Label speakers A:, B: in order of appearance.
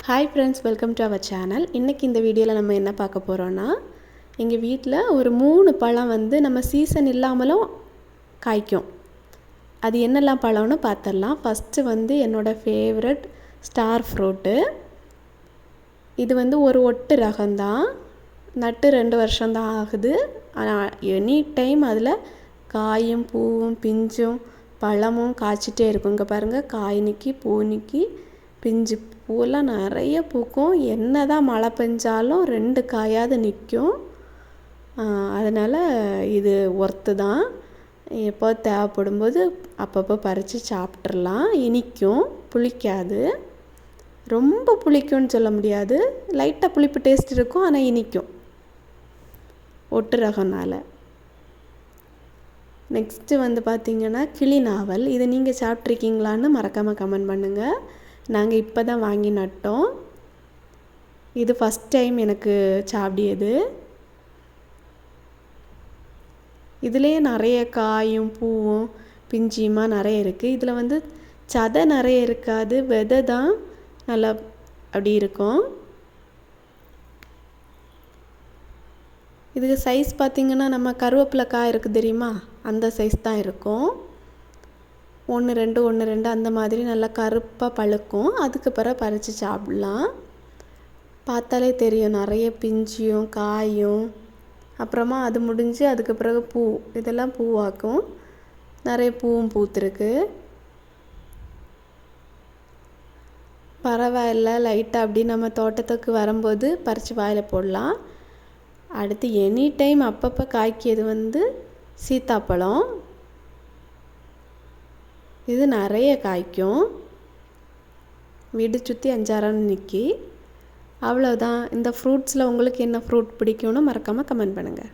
A: Hi friends, welcome to our channel. இன்றைக்கி இந்த வீடியோவில் நம்ம என்ன பார்க்க போகிறோன்னா, எங்கள் வீட்டில் ஒரு 3 பழம் நம்ம சீசன் இல்லாமலும் காய்க்கும். அது என்னெல்லாம் பழம்னு பார்த்துடலாம். ஃபஸ்ட்டு என்னோடய ஃபேவரட் ஸ்டார் ஃப்ரூட்டு. இது ஒரு ஒட்டு ரகம்தான். நட்டு 2 வருஷம்தான் ஆகுது. ஆனால் எனி டைம் அதில் காயும் பூவும் பிஞ்சும் பழமும் காய்ச்சிட்டே இருக்கும். இங்கே பாருங்கள், காய் நிற்கி பூ நிற்கி பிஞ்சு பூவெல்லாம் நிறைய பூக்கும். என்ன தான் மழை பெஞ்சாலும் 2 காயாவது நிற்கும். அதனால் இது ஒர்த்து தான். எப்போ தேவைப்படும்போது அப்பப்போ பறித்து சாப்பிட்றலாம். இனிக்கும், புளிக்காது. ரொம்ப புளிக்கும்னு சொல்ல முடியாது, லைட்டாக புளிப்பு டேஸ்ட் இருக்கும், ஆனால் இனிக்கும், ஒட்டு ரகம்னால. நெக்ஸ்ட்டு பார்த்திங்கன்னா கிளி நாவல். இதை நீங்கள் சாப்பிட்ருக்கீங்களான்னு மறக்காமல் கமெண்ட் பண்ணுங்கள். நாங்கள் இப்போ தான் வாங்கி நட்டோம். இது ஃபஸ்ட் டைம் எனக்கு சாப்பிடியது. இதுலேயே நிறைய காயும் பூவும் பிஞ்சியுமா நிறைய இருக்குது. இதில் சதை நிறைய இருக்காது, விதை தான் நல்லா அப்படி இருக்கும். இதுக்கு சைஸ் பார்த்திங்கன்னா நம்ம கருவேப்பிலை காய் இருக்குது தெரியுமா, அந்த சைஸ் தான் இருக்கும். 1 2 அந்த மாதிரி நல்லா கருப்பாக பழுக்கும். அதுக்கு பிறகு பறித்து சாப்பிட்லாம். பார்த்தாலே தெரியும் நிறைய பிஞ்சியும் காயும். அப்புறமா அது முடிஞ்சு அதுக்கு பிறகு பூ, இதெல்லாம் பூவாக்கும். நிறைய பூவும் பூத்துருக்கு. பரவாயில்ல, லைட்டாக அப்படி நம்ம தோட்டத்துக்கு வரும்போது பறித்து வாயில் போடலாம். அடுத்து எனி டைம் அப்பப்போ காய்க்கியது சீத்தாப்பழம். இது நிறைய காய்க்கும். வீடு சுற்றி 5 நிற்கி. அவ்வளோதான். இந்த ஃப்ரூட்ஸில் உங்களுக்கு என்ன ஃப்ரூட் பிடிக்கும்னு மறக்காமல் கமெண்ட் பண்ணுங்கள்.